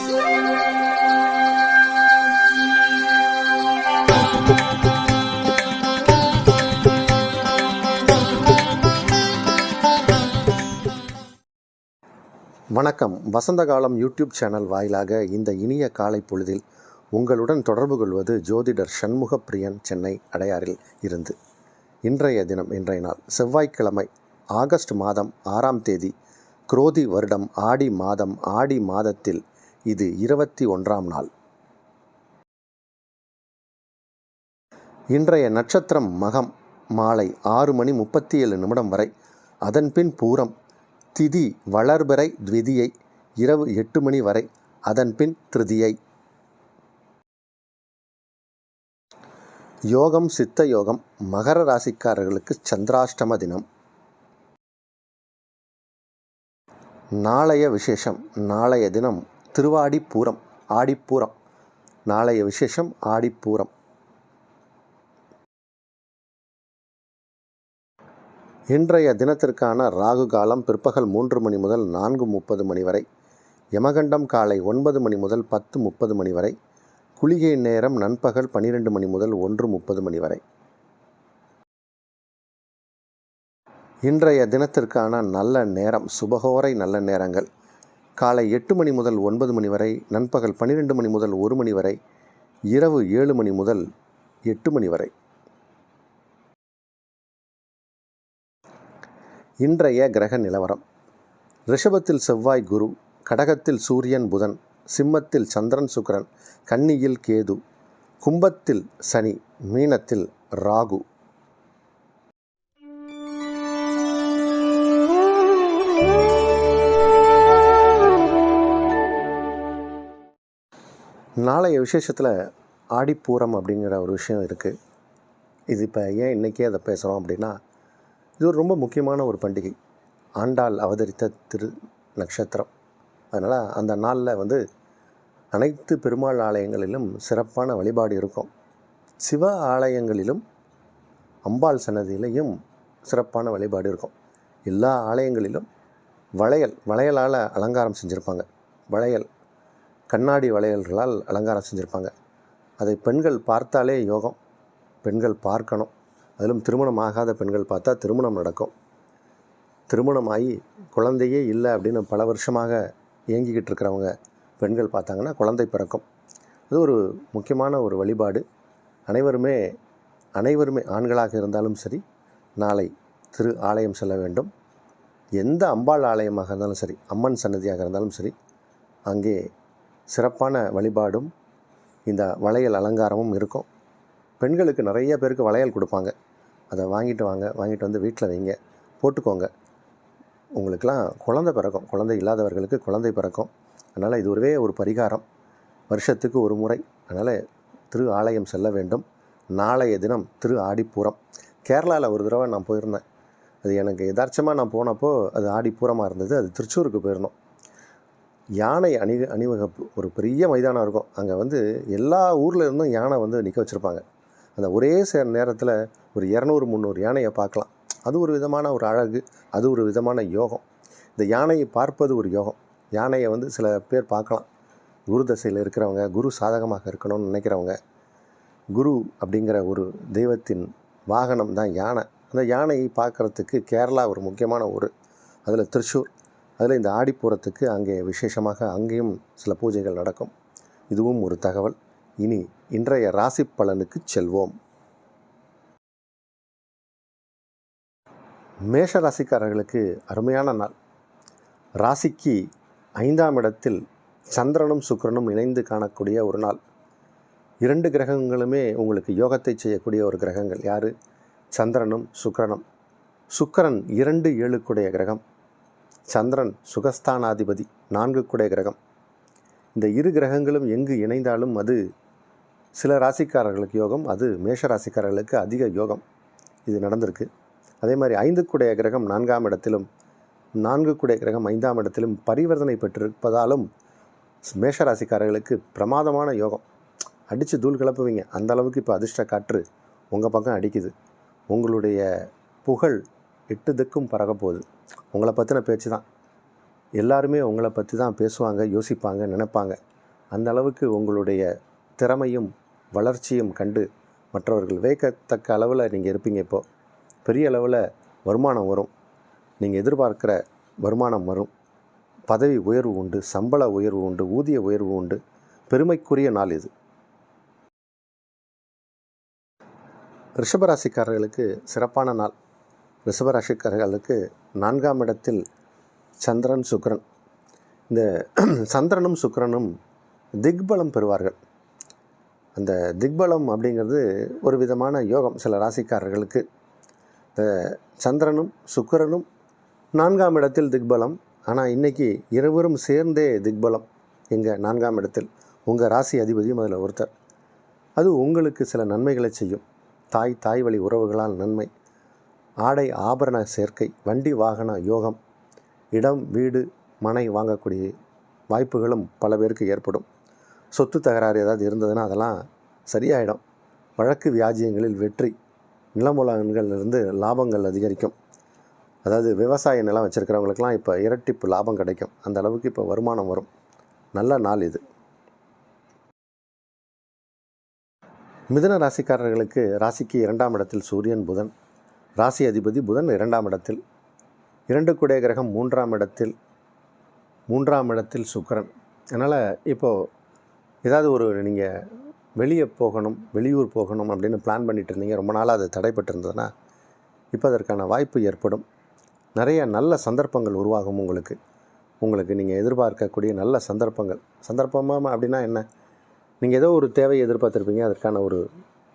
வணக்கம். வசந்த காலம் YouTube channel வாயிலாக இந்த இனிய காலை பொழுதில் உங்களுடன் தொடர்பு கொள்வது ஜோதிடர் சண்முகப்பிரியன், சென்னை அடையாறில் இருந்து. இன்றைய நாள் செவ்வாய்க்கிழமை, ஆகஸ்ட் மாதம் 6ஆம் தேதி, குரோதி வருடம் ஆடி மாதம். ஆடி மாதத்தில் இது 21ஆம் நாள். இன்றைய நட்சத்திரம் மகம், மாலை 6:37 வரை. அதன்பின் பூரம், திதி வளர்பிறை த்விதியை, இரவு 8 மணி வரை. அதன்பின் திருதியை. யோகம் சித்த யோகம். மகர ராசிக்காரர்களுக்கு சந்திராஷ்டம தினம். நாளைய விசேஷம். நாளைய தினம் திருவாடிப்பூரம், ஆடிப்பூரம். நாளைய விசேஷம் ஆடிப்பூரம். இன்றைய தினத்திற்கான ராகு காலம் பிற்பகல் 3 மணி முதல் 4:30 மணி வரை. யமகண்டம் காலை 9 மணி முதல் 10:30 மணி வரை. குளிகை நேரம் நண்பகல் 12 மணி முதல் 1:30 மணி வரை. இன்றைய தினத்திற்கான நல்ல நேரம், சுபகோரை நல்ல நேரங்கள்: காலை 8 மணி முதல் 9 மணி வரை, நண்பகல் 12 மணி முதல் 1 மணி வரை, இரவு 7 மணி முதல் 8 மணி வரை. இன்றைய கிரக நிலவரம்: ரிஷபத்தில் செவ்வாய் குரு, கடகத்தில் சூரியன் புதன், சிம்மத்தில் சந்திரன் சுக்கிரன், கன்னியில் கேது, கும்பத்தில் சனி, மீனத்தில் ராகு. நாளைய விசேஷத்தில் ஆடிப்பூரம் அப்படிங்கிற ஒரு விஷயம் இருக்குது. இது இப்போ ஏன் இன்றைக்கே அதை பேசுகிறோம் அப்படின்னா, இது ஒரு ரொம்ப முக்கியமான ஒரு பண்டிகை. ஆண்டாள் அவதரித்த திரு நட்சத்திரம். அதனால் அந்த நாளில் அனைத்து பெருமாள் ஆலயங்களிலும் சிறப்பான வழிபாடு இருக்கும். சிவ ஆலயங்களிலும் அம்பாள் சன்னதியிலையும் சிறப்பான வழிபாடு இருக்கும். எல்லா ஆலயங்களிலும் வளையலால் அலங்காரம் செஞ்சுருப்பாங்க. கண்ணாடி வளையல்களால் அலங்காரம் செஞ்சுருப்பாங்க. அதை பெண்கள் பார்த்தாலே யோகம். பெண்கள் பார்க்கணும். அதிலும் திருமணம் ஆகாத பெண்கள் பார்த்தா திருமணம் நடக்கும். திருமணமாகி குழந்தையே இல்லை அப்படின்னு பல வருஷமாக இயங்கிக்கிட்டு இருக்கிறவங்க பெண்கள் பார்த்தாங்கன்னா குழந்தை பிறக்கும். அது ஒரு முக்கியமான ஒரு வழிபாடு. அனைவருமே ஆண்களாக இருந்தாலும் சரி, நாளை திரு ஆலயம் செல்ல வேண்டும். எந்த அம்பாள் ஆலயமாக இருந்தாலும் சரி, அம்மன் சன்னதியாக இருந்தாலும் சரி, அங்கே சிறப்பான வழிபாடும் இந்த வளையல் அலங்காரமும் இருக்கும். பெண்களுக்கு நிறைய பேருக்கு வளையல் கொடுப்பாங்க. அதை வாங்கிட்டு வந்து வீட்டில் வைங்க, போட்டுக்கோங்க. உங்களுக்கெல்லாம் குழந்தை பிறக்கும். குழந்தை இல்லாதவர்களுக்கு குழந்தை பிறக்கும். அதனால் இது ஒரு பரிகாரம். வருஷத்துக்கு ஒரு முறை. அதனால் திரு ஆலயம் செல்ல வேண்டும். நாளைய தினம் திரு ஆடிப்பூரம். கேரளாவில் ஒரு தடவை நான் போயிருந்தேன். அது எனக்கு யதார்த்தமாக நான் போனப்போ அது ஆடிப்பூரமாக இருந்தது. அது திருச்சூருக்கு போயிருந்தோம். யானை அணிவகுப்பு ஒரு பெரிய மைதானம் இருக்கும். அங்கே எல்லா ஊரில் இருந்தும் யானை நிற்க வச்சுருப்பாங்க. அந்த ஒரே நேரத்தில் ஒரு 200-300 யானையை பார்க்கலாம். அது ஒரு விதமான ஒரு அழகு, அது ஒரு விதமான யோகம். இந்த யானையை பார்ப்பது ஒரு யோகம். யானையை சில பேர் பார்க்கலாம். குரு தசையில் இருக்கிறவங்க, குரு சாதகமாக இருக்கணும்னு நினைக்கிறவங்க, குரு அப்படிங்கிற ஒரு தெய்வத்தின் வாகனம் தான் யானை. அந்த யானையை பார்க்குறதுக்கு கேரளா ஒரு முக்கியமான ஊர். அதில் திருச்சூர். அதில் இந்த ஆடிப்பூரத்துக்கு அங்கே விசேஷமாக அங்கேயும் சில பூஜைகள் நடக்கும். இதுவும் ஒரு தகவல். இனி இன்றைய ராசி பலனுக்கு செல்வோம். மேஷ ராசிக்காரர்களுக்கு அருமையான நாள். ராசிக்கு 5ஆம் இடத்தில் சந்திரனும் சுக்கிரனும் இணைந்து காணக்கூடிய ஒரு நாள். 2 கிரகங்களுமே உங்களுக்கு யோகத்தை செய்யக்கூடிய ஒரு கிரகங்கள். யார்? சந்திரனும் சுக்கிரனும். சுக்கிரன் 2-7 கூடிய கிரகம். சந்திரன் சுகஸ்தானாதிபதி 4 கூடிய கிரகம். இந்த இரு கிரகங்களும் எங்கு இணைந்தாலும் அது சில ராசிக்காரர்களுக்கு யோகம். அது மேஷ ராசிக்காரர்களுக்கு அதிக யோகம். இது நடந்திருக்கு. அதே மாதிரி 5 கூடிய கிரகம் 4ஆம் இடத்திலும், 4 கூடிய கிரகம் 5ஆம் இடத்திலும் பரிவர்த்தனை பெற்றிருப்பதாலும் மேஷராசிக்காரர்களுக்கு பிரமாதமான யோகம். அடித்து தூள் கிளப்புவீங்க. அந்த அளவுக்கு இப்போ அதிர்ஷ்ட காற்று உங்கள் பக்கம் அடிக்குது. உங்களுடைய புகழ் 8 திக்கும் பறக்க போகுது. உங்களை பற்றின பேச்சு தான். எல்லாருமே உங்களை பற்றி தான் பேசுவாங்க, யோசிப்பாங்க, நினைப்பாங்க. அந்த அளவுக்கு உங்களுடைய திறமையும் வளர்ச்சியும் கண்டு மற்றவர்கள் வியக்கத்தக்க அளவில் நீங்கள் இருப்பீங்க. இப்போது பெரிய அளவில் வருமானம் வரும், நீங்கள் எதிர்பார்க்குற வருமானம் வரும், பதவி உயர்வு உண்டு, சம்பள உயர்வு உண்டு, ஊதிய உயர்வு உண்டு. பெருமைக்குரிய நாள் இது. ரிஷபராசிக்காரர்களுக்கு சிறப்பான நாள். ரிஷபராசிக்காரர்களுக்கு 4ஆம் இடத்தில் சந்திரன் சுக்கிரன். இந்த சந்திரனும் சுக்கிரனும் திக்பலம் பெறுவார்கள். அந்த திக்பலம் அப்படிங்கிறது ஒரு விதமான யோகம் சில ராசிக்காரர்களுக்கு. இந்த சந்திரனும் சுக்கிரனும் 4ஆம் இடத்தில் திக்பலம். ஆனால் இன்றைக்கி இருவரும் சேர்ந்தே திக்பலம். எங்கள் 4ஆம் இடத்தில் உங்கள் ராசி அதிபதியும் அதில் ஒருத்தர். அது உங்களுக்கு சில நன்மைகளை செய்யும். தாய் வழி உறவுகளால் நன்மை, ஆடை ஆபரண சேர்க்கை, வண்டி வாகன யோகம், இடம் வீடு மனை வாங்கக்கூடிய வாய்ப்புகளும் பல பேருக்கு ஏற்படும். சொத்து தகராறு ஏதாவது இருந்ததுன்னா அதெல்லாம் சரியாயிடும். வழக்கு வியாஜியங்களில் வெற்றி, நிலமுலகங்களிலிருந்து லாபங்கள் அதிகரிக்கும். அதாவது விவசாய நிலம் வச்சுருக்கிறவங்களுக்கெல்லாம் இப்போ இரட்டிப்பு லாபம் கிடைக்கும். அந்த அளவுக்கு இப்போ வருமானம் வரும். நல்ல நாள் இது. மிதுன ராசிக்காரர்களுக்கு ராசிக்கு 2ஆம் இடத்தில் சூரியன் புதன். ராசி அதிபதி புதன் 2ஆம் இடத்தில். 2 கூடிய கிரகம் 3ஆம் இடத்தில் சுக்கிரன். அதனால் இப்போது ஏதாவது நீங்கள் வெளியே போகணும், வெளியூர் போகணும் அப்படின்னு பிளான் பண்ணிகிட்டு இருந்தீங்க, ரொம்ப நாளாக அது தடைப்பட்டு இருந்ததுன்னா இப்போ அதற்கான வாய்ப்பு ஏற்படும். நிறைய நல்ல சந்தர்ப்பங்கள் உருவாகும். உங்களுக்கு நீங்கள் எதிர்பார்க்கக்கூடிய நல்ல சந்தர்ப்பமாக அப்படின்னா என்ன, நீங்கள் ஏதோ ஒரு தேவையை எதிர்பார்த்துருப்பீங்க, அதற்கான ஒரு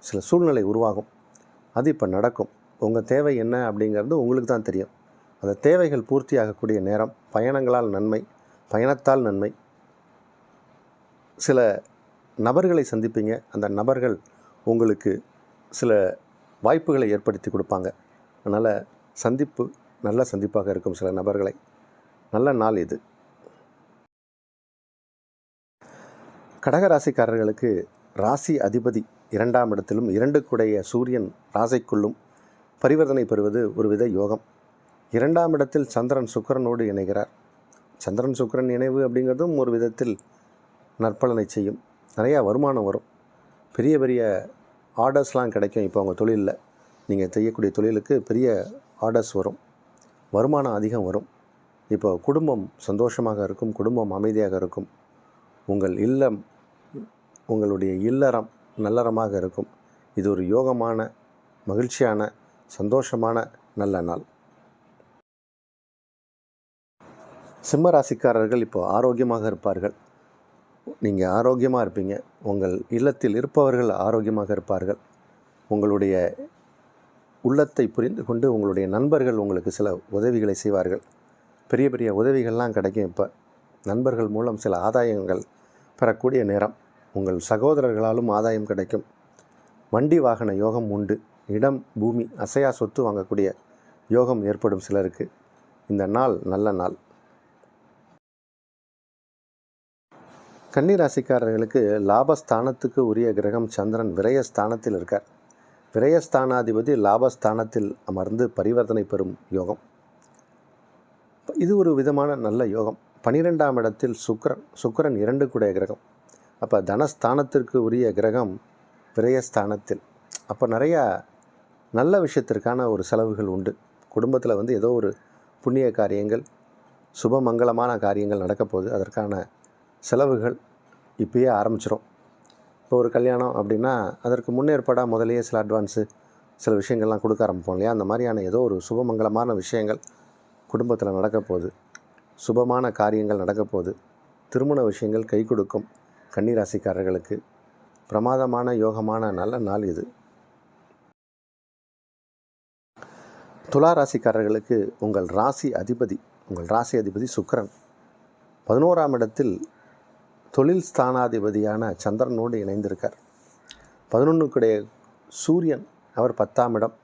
சில சூழ்நிலை உருவாகும். அது இப்போ நடக்கும். உங்கள் தேவை என்ன அப்படிங்கிறது உங்களுக்கு தான் தெரியும். அந்த தேவைகள் பூர்த்தி ஆகக்கூடிய நேரம். பயணங்களால் நன்மை, பயணத்தால் நன்மை. சில நபர்களை சந்திப்பீங்க. அந்த நபர்கள் உங்களுக்கு சில வாய்ப்புகளை ஏற்படுத்தி கொடுப்பாங்க. அதனால் சந்திப்பு நல்ல சந்திப்பாக இருக்கும். சில நபர்களை. நல்ல நாள் இது. கடகராசிக்காரர்களுக்கு ராசி அதிபதி 2ஆம் இடத்திலும் 2 கூடைய சூரியன் ராசிக்குள்ளும் பரிவர்த்தனை பெறுவது ஒரு வித யோகம். 2ஆம் இடத்தில் சந்திரன் சுக்கிரனோடு இணைகிறார். சந்திரன் சுக்கிரன் இணைவு அப்படிங்கிறதும் ஒரு விதத்தில் நற்பலனை செய்யும். நிறையா வருமானம் வரும். பெரிய பெரிய ஆர்டர்ஸ்லாம் கிடைக்கும். இப்போ உங்கள் தொழிலில் நீங்கள் செய்யக்கூடிய தொழிலுக்கு பெரிய ஆர்டர்ஸ் வரும். வருமானம் அதிகம் வரும். இப்போ குடும்பம் சந்தோஷமாக இருக்கும், குடும்பம் அமைதியாக இருக்கும். உங்களுடைய இல்லறம் நல்லறமாக இருக்கும். இது ஒரு யோகமான, மகிழ்ச்சியான, சந்தோஷமான நல்ல நாள். சிம்ம ராசிக்காரர்கள் இப்போ ஆரோக்கியமாக இருப்பார்கள். நீங்கள் ஆரோக்கியமாக இருப்பீங்க. உங்கள் இல்லத்தில் இருப்பவர்கள் ஆரோக்கியமாக இருப்பார்கள். உங்களுடைய உள்ளத்தை புரிந்து கொண்டு உங்களுடைய நண்பர்கள் உங்களுக்கு சில உதவிகளை செய்வார்கள். பெரிய பெரிய உதவிகள்லாம் கிடைக்கும். இப்போ நண்பர்கள் மூலம் சில ஆதாயங்கள் பெறக்கூடிய நேரம். உங்கள் சகோதரர்களாலும் ஆதாயம் கிடைக்கும். வண்டி வாகன யோகம் உண்டு. இடம் பூமி அசையா சொத்து வாங்கக்கூடிய யோகம் ஏற்படும் சிலருக்கு. இந்த நாள் நல்ல நாள். கன்னிராசிக்காரர்களுக்கு லாபஸ்தானத்துக்கு உரிய கிரகம் சந்திரன் விரயஸ்தானத்தில் இருக்கார். விரயஸ்தானாதிபதி லாபஸ்தானத்தில் அமர்ந்து பரிவர்த்தனை பெறும் யோகம். இது ஒரு விதமான நல்ல யோகம். 12ஆம் இடத்தில் சுக்கிரன் 2 கூடைய கிரகம். அப்போ தனஸ்தானத்திற்கு உரிய கிரகம் விரயஸ்தானத்தில். அப்போ நிறையா நல்ல விஷயத்திற்கான ஒரு செலவுகள் உண்டு. குடும்பத்தில் ஏதோ ஒரு புண்ணிய காரியங்கள், சுபமங்கலமான காரியங்கள் நடக்கப்போகுது. அதற்கான செலவுகள் இப்பயே ஆரம்பிச்சிடும். இப்போ ஒரு கல்யாணம் அப்படின்னா அதற்கு முன்னேற்பாடாக முதலையே சில அட்வான்ஸு சில விஷயங்கள்லாம் கொடுக்க ஆரம்பிப்போம் இல்லையா? அந்த மாதிரியான ஏதோ ஒரு சுபமங்கலமான விஷயங்கள் குடும்பத்தில் நடக்கப்போகுது. சுபமான காரியங்கள் நடக்கப்போகுது. திருமண விஷயங்கள் கை கொடுக்கும். கன்னிராசிக்காரர்களுக்கு பிரமாதமான யோகமான நல்ல நாள் இது. துலா ராசிக்காரர்களுக்கு உங்கள் ராசி அதிபதி சுக்கிரன் 11ஆம் இடத்தில் தொழில் ஸ்தானாதிபதியான சந்திரனோடு இணைந்திருக்கார். 11 சூரியன் அவர் 10ஆம் இடம்.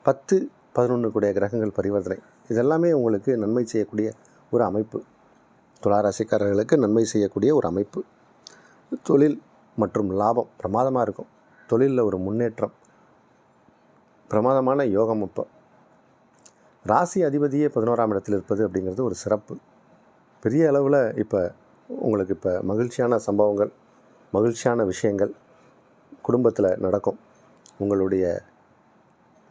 10, 11 கிரகங்கள் பரிவர்த்தனை. இதெல்லாமே உங்களுக்கு நன்மை செய்யக்கூடிய ஒரு அமைப்பு. துளாராசிக்காரர்களுக்கு நன்மை செய்யக்கூடிய ஒரு அமைப்பு. தொழில் மற்றும் லாபம் பிரமாதமாக இருக்கும். தொழிலில் ஒரு முன்னேற்றம், பிரமாதமான யோகம். இப்போ ராசி அதிபதியே 11ஆம் இடத்தில் இருப்பது அப்படிங்கிறது ஒரு சிறப்பு. பெரிய அளவில் இப்போ உங்களுக்கு இப்போ மகிழ்ச்சியான சம்பவங்கள், மகிழ்ச்சியான விஷயங்கள் குடும்பத்தில் நடக்கும். உங்களுடைய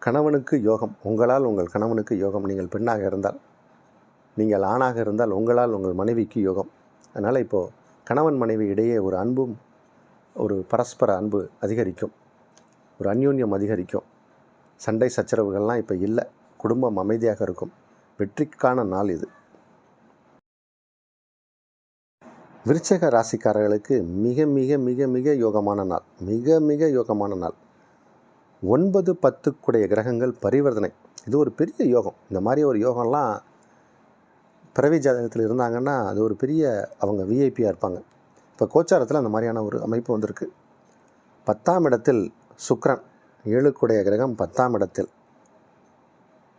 கணவனுக்கு யோகம், உங்களால் உங்கள் கணவனுக்கு யோகம். நீங்கள் பெண்ணாக இருந்தால், நீங்கள் ஆணாக இருந்தால் உங்களால் உங்கள் மனைவிக்கு யோகம். அதனால் இப்போது கணவன் மனைவி இடையே ஒரு அன்பும், ஒரு பரஸ்பர அன்பு அதிகரிக்கும், ஒரு அந்யோன்யம் அதிகரிக்கும். சண்டை சச்சரவுகள்லாம் இப்போ இல்லை. குடும்பம் அமைதியாக இருக்கும். வெற்றிக்கான நாள் இது. விருச்சிக ராசிக்காரர்களுக்கு மிக மிக மிக மிக யோகமான நாள். மிக மிக யோகமான நாள். 9, 10 கிரகங்கள் பரிவர்த்தனை. இது ஒரு பெரிய யோகம். இந்த மாதிரி ஒரு யோகம்லாம் பிறவி ஜாதகத்தில் இருந்தாங்கன்னா அது ஒரு பெரிய அவங்க விஐபியாக இருப்பாங்க. இப்போ கோச்சாரத்தில் அந்த மாதிரியான ஒரு அமைப்பு வந்திருக்கு. 10ஆம் இடத்தில் சுக்கிரன், 7 கிரகம் 10ஆம் இடத்தில்,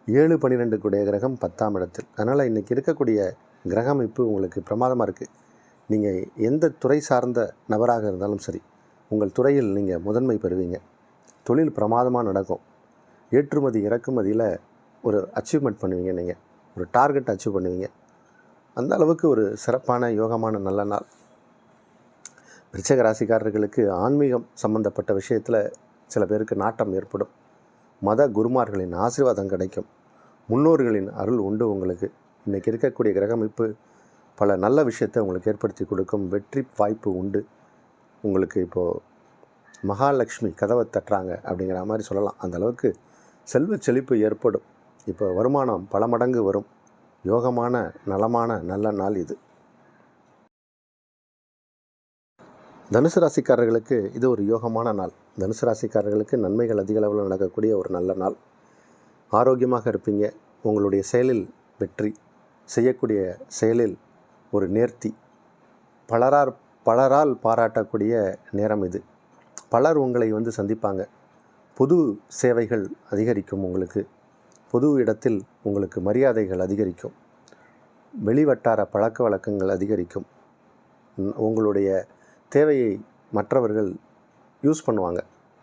7, 12 கிரகம் 10ஆம் இடத்தில். அதனால் இன்றைக்கி இருக்கக்கூடிய கிரக அமைப்பு உங்களுக்கு பிரமாதமாக இருக்குது. நீங்கள் எந்த துறை சார்ந்த நபராக இருந்தாலும் சரி, உங்கள் துறையில் நீங்கள் முதன்மை பெறுவீங்க. தொழில் பிரமாதமாக நடக்கும். ஏற்றுமதி இறக்குமதியில் ஒரு அச்சீவ்மெண்ட் பண்ணுவீங்க. நீங்கள் ஒரு டார்கெட் அச்சீவ் பண்ணுவீங்க. அந்த அளவுக்கு ஒரு சிறப்பான யோகமான நல்ல நாள். விருச்சிக ராசிக்காரர்களுக்கு ஆன்மீகம் சம்பந்தப்பட்ட விஷயத்தில் சில பேருக்கு நாட்டம் ஏற்படும். மத குருமார்களின் ஆசீர்வாதம் கிடைக்கும். முன்னோர்களின் அருள் உண்டு. உங்களுக்கு இன்றைக்கி இருக்கக்கூடிய கிரகமைப்பு பல நல்ல விஷயத்தை உங்களுக்கு ஏற்படுத்தி கொடுக்கும். வெற்றி வாய்ப்பு உண்டு. உங்களுக்கு இப்போது மகாலட்சுமி கதவை தட்டுறாங்க அப்படிங்கிற மாதிரி சொல்லலாம். அந்த அளவுக்கு செல்வ செழிப்பு ஏற்படும். இப்போ வருமானம் பல மடங்கு வரும். யோகமான நலமான நல்ல நாள் இது. தனுசு ராசிக்காரர்களுக்கு இது ஒரு யோகமான நாள். தனுசு ராசிக்காரர்களுக்கு நன்மைகள் அதிக அளவில் நடக்கக்கூடிய ஒரு நல்ல நாள். ஆரோக்கியமாக இருப்பீங்க. உங்களுடைய செயலில் வெற்றி, செய்யக்கூடிய செயலில் ஒரு நேர்த்தி, பலரால் பாராட்டக்கூடிய நேரம் இது. பலர் உங்களை சந்திப்பாங்க. பொது சேவைகள் அதிகரிக்கும். உங்களுக்கு பொது இடத்தில் உங்களுக்கு மரியாதைகள் அதிகரிக்கும். வெளிவட்டார பழக்க வழக்கங்கள் அதிகரிக்கும். உங்களுடைய தேவையை மற்றவர்கள் யூஸ் பண்ணுவாங்க.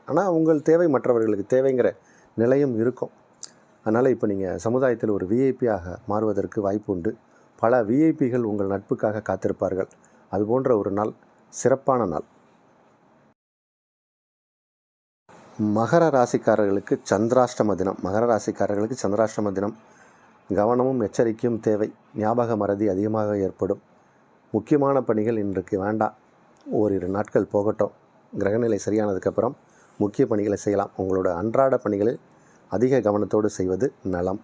ஆனால் உங்கள் தேவை மற்றவர்களுக்கு தேவைங்கிற நிலையும் இருக்கும். அதனால் இப்போ நீங்கள் சமுதாயத்தில் ஒரு விஐபியாக மாறுவதற்கு வாய்ப்பு உண்டு. பல விஐபிகள் உங்கள் நட்புக்காக காத்திருப்பார்கள். அதுபோன்ற ஒரு நாள், சிறப்பான நாள். மகர ராசிக்காரர்களுக்கு சந்திராஷ்டம தினம். மகர ராசிக்காரர்களுக்கு சந்திராஷ்டம தினம். கவனமும் எச்சரிக்கையும் தேவை. ஞாபக மறதி அதிகமாக ஏற்படும். முக்கியமான பணிகள் இன்றைக்கு வேண்டாம். ஓரிரு நாட்கள் போகட்டும். கிரகநிலை சரியானதுக்கப்புறம் முக்கிய பணிகளை செய்யலாம். உங்களோட அன்றாட பணிகளில் அதிக கவனத்தோடு செய்வது நலம்.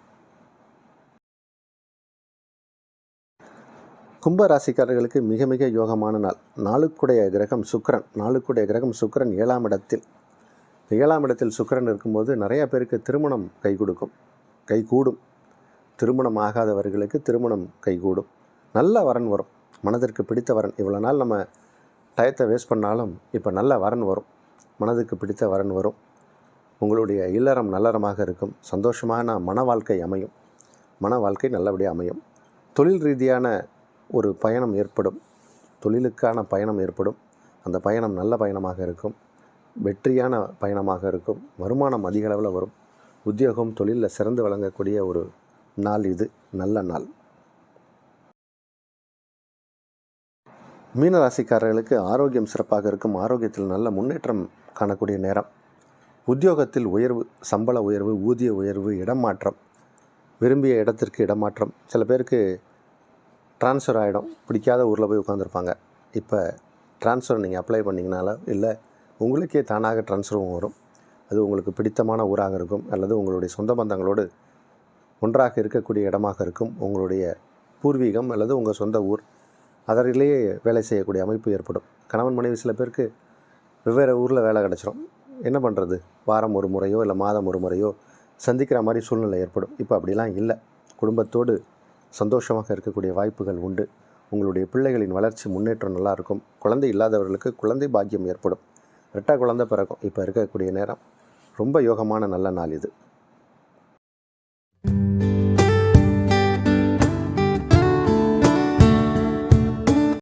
கும்ப ராசிக்காரர்களுக்கு மிக மிக யோகமான நாள். 4 கிரகம் சுக்கிரன். 4 கிரகம் சுக்கிரன் 7ஆம் இடத்தில். 7ஆம் இடத்தில் சுக்கிரன் இருக்கும்போது நிறைய பேருக்கு திருமணம் கைகூடும். திருமணம் ஆகாதவர்களுக்கு திருமணம் கைகூடும். நல்ல வரன் வரும். மனதிற்கு பிடித்த வரன். இவ்வளோ நாள் நம்ம டயத்தை வேஸ்ட் பண்ணாலும் இப்போ நல்ல வரன் வரும். மனதுக்கு பிடித்த வரன் வரும். உங்களுடைய இல்லறம் நல்லறமாக இருக்கும். சந்தோஷமான மன வாழ்க்கை அமையும். மன வாழ்க்கை நல்லபடியாக அமையும். தொழில் ரீதியான ஒரு பயணம் ஏற்படும். தொழிலுக்கான பயணம் ஏற்படும். அந்த பயணம் நல்ல பயணமாக இருக்கும். வெற்றியான பயணமாக இருக்கும். வருமானம் அதிக அளவில் வரும். உத்தியோகம் தொழிலில் சிறந்து விளங்கக்கூடிய ஒரு நாள் இது. நல்ல நாள். மீனராசிக்காரர்களுக்கு ஆரோக்கியம் சிறப்பாக இருக்கும். ஆரோக்கியத்தில் நல்ல முன்னேற்றம் காணக்கூடிய நேரம். உத்தியோகத்தில் உயர்வு, சம்பள உயர்வு, ஊதிய உயர்வு, இடமாற்றம், விரும்பிய இடத்திற்கு இடமாற்றம். சில பேருக்கு ட்ரான்ஸ்ஃபர் ஆகிடும். பிடிக்காத ஊரில் போய் உட்காந்துருப்பாங்க. இப்போ ட்ரான்ஸ்ஃபர் நீங்கள் அப்ளை பண்ணிங்கனால இல்லை, உங்களுக்கே தானாக ட்ரான்ஸ்ஃபரும் வரும். அது உங்களுக்கு பிடித்தமான ஊராக இருக்கும். அல்லது உங்களுடைய சொந்த பந்தங்களோடு ஒன்றாக இருக்கக்கூடிய இடமாக இருக்கும். உங்களுடைய பூர்வீகம் அல்லது உங்கள் சொந்த ஊர், அதரிலேயே வேலை செய்யக்கூடிய அமைப்பு ஏற்படும். கணவன் மனைவி சில பேருக்கு வெவ்வேறு ஊரில் வேலை கிடச்சிரும். என்ன பண்ணுறது? வாரம் ஒரு முறையோ இல்லை மாதம் ஒரு முறையோ சந்திக்கிற மாதிரி சூழ்நிலை ஏற்படும். இப்போ அப்படிலாம் இல்லை. குடும்பத்தோடு சந்தோஷமாக இருக்கக்கூடிய வாய்ப்புகள் உண்டு. உங்களுடைய பிள்ளைகளின் வளர்ச்சி முன்னேற்றம் நல்லாயிருக்கும். குழந்தை இல்லாதவர்களுக்கு குழந்தை பாக்கியம் ஏற்படும். 2 குழந்தை பிறக்கும். இப்போ இருக்கக்கூடிய நேரம் ரொம்ப யோகமான நல்ல நாள் இது.